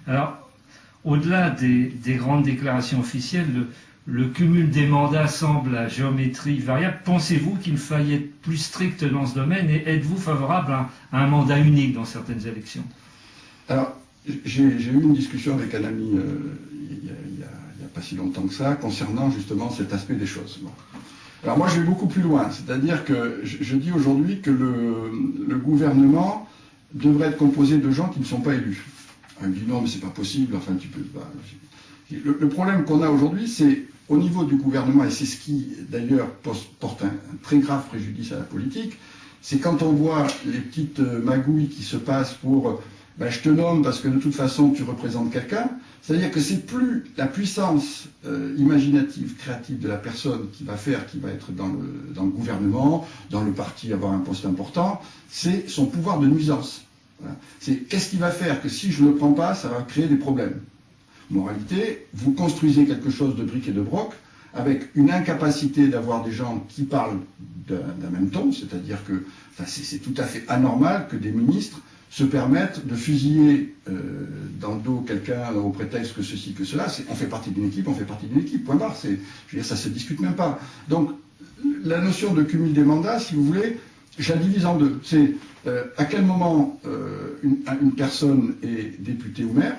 Alors, au-delà des grandes déclarations officielles, le cumul des mandats semble à géométrie variable. Pensez-vous qu'il faille être plus strict dans ce domaine et êtes-vous favorable à un mandat unique dans certaines élections? Alors, j'ai eu une discussion avec un ami il n'y a pas si longtemps que ça, concernant justement cet aspect des choses. Bon. Alors moi, je vais beaucoup plus loin, c'est-à-dire que je dis aujourd'hui que le gouvernement devrait être composé de gens qui ne sont pas élus. On me dit non, mais c'est pas possible, enfin tu peux pas. Le problème qu'on a aujourd'hui, c'est au niveau du gouvernement, et c'est ce qui d'ailleurs porte un très grave préjudice à la politique, c'est quand on voit les petites magouilles qui se passent pour ben, je te nomme parce que de toute façon tu représentes quelqu'un, c'est-à-dire que c'est plus la puissance imaginative, créative de la personne qui va faire, qui va être dans le gouvernement, dans le parti, avoir un poste important, c'est son pouvoir de nuisance. Voilà. C'est qu'est-ce qui va faire que si je ne le prends pas, ça va créer des problèmes. Moralité, vous construisez quelque chose de briques et de broc avec une incapacité d'avoir des gens qui parlent d'un même ton, c'est-à-dire que enfin, c'est tout à fait anormal que des ministres se permettent de fusiller dans le dos quelqu'un au prétexte que ceci, que cela. On fait partie d'une équipe, point barre. Je veux dire, ça ne se discute même pas. Donc, la notion de cumul des mandats, si vous voulez, je la divise en deux. C'est à quel moment une personne est députée ou maire.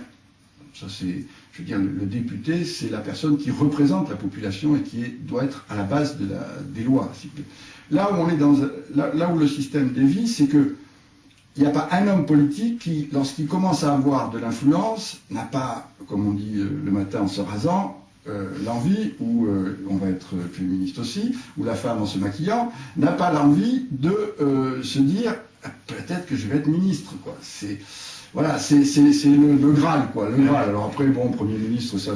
Ça, c'est, je veux dire, le député, c'est la personne qui représente la population et qui doit être à la base des lois. Là où on est là où le système dévie, c'est que il n'y a pas un homme politique qui, lorsqu'il commence à avoir de l'influence, n'a pas, comme on dit le matin en se rasant, l'envie, ou on va être féministe aussi, ou la femme en se maquillant, n'a pas l'envie de se dire peut-être que je vais être ministre, quoi. Voilà, c'est le Graal, quoi, le Graal. Alors après, bon, Premier ministre, ça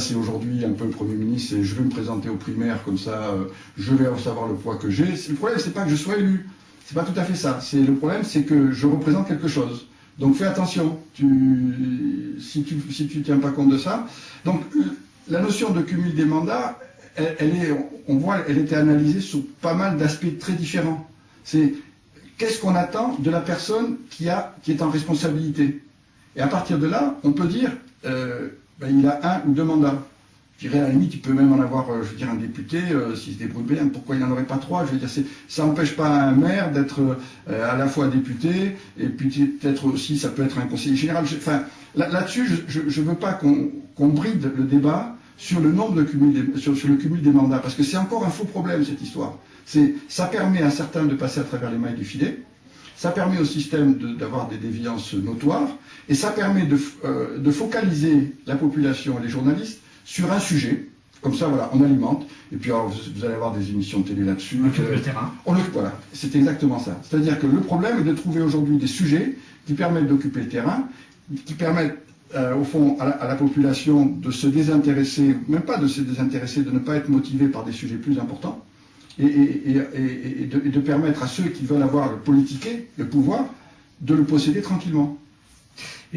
c'est aujourd'hui un peu le Premier ministre, et je vais me présenter aux primaires, comme ça, je vais savoir le poids que j'ai. Le problème, c'est pas que je sois élu. C'est pas tout à fait ça. Le problème, c'est que je représente quelque chose. Donc fais attention. Si tu tiens pas compte de ça. Donc la notion de cumul des mandats, on voit, elle était analysée sur pas mal d'aspects très différents. C'est qu'est-ce qu'on attend de la personne qui est en responsabilité. Et à partir de là, on peut dire, il a 1 ou 2 mandats. Je dirais, à la limite, il peut même en avoir, je veux dire, un député, s'il se débrouille bien, pourquoi il n'en aurait pas 3? Je veux dire, ça n'empêche pas un maire d'être à la fois député, et puis peut-être aussi, ça peut être un conseiller général. Enfin, là-dessus, je ne veux pas qu'on bride le débat sur le nombre sur le cumul des mandats, parce que c'est encore un faux problème, cette histoire. Ça permet à certains de passer à travers les mailles du filet, ça permet au système d'avoir des déviances notoires, et ça permet de focaliser la population et les journalistes sur un sujet, comme ça, voilà, on alimente, et puis alors, vous allez avoir des émissions de télé là-dessus. On occupe le terrain. Voilà, c'est exactement ça. C'est-à-dire que le problème est de trouver aujourd'hui des sujets qui permettent d'occuper le terrain, qui permettent, au fond, à la population de se désintéresser, même pas de se désintéresser, de ne pas être motivé par des sujets plus importants, et de permettre à ceux qui veulent avoir le politiquer, le pouvoir, de le posséder tranquillement.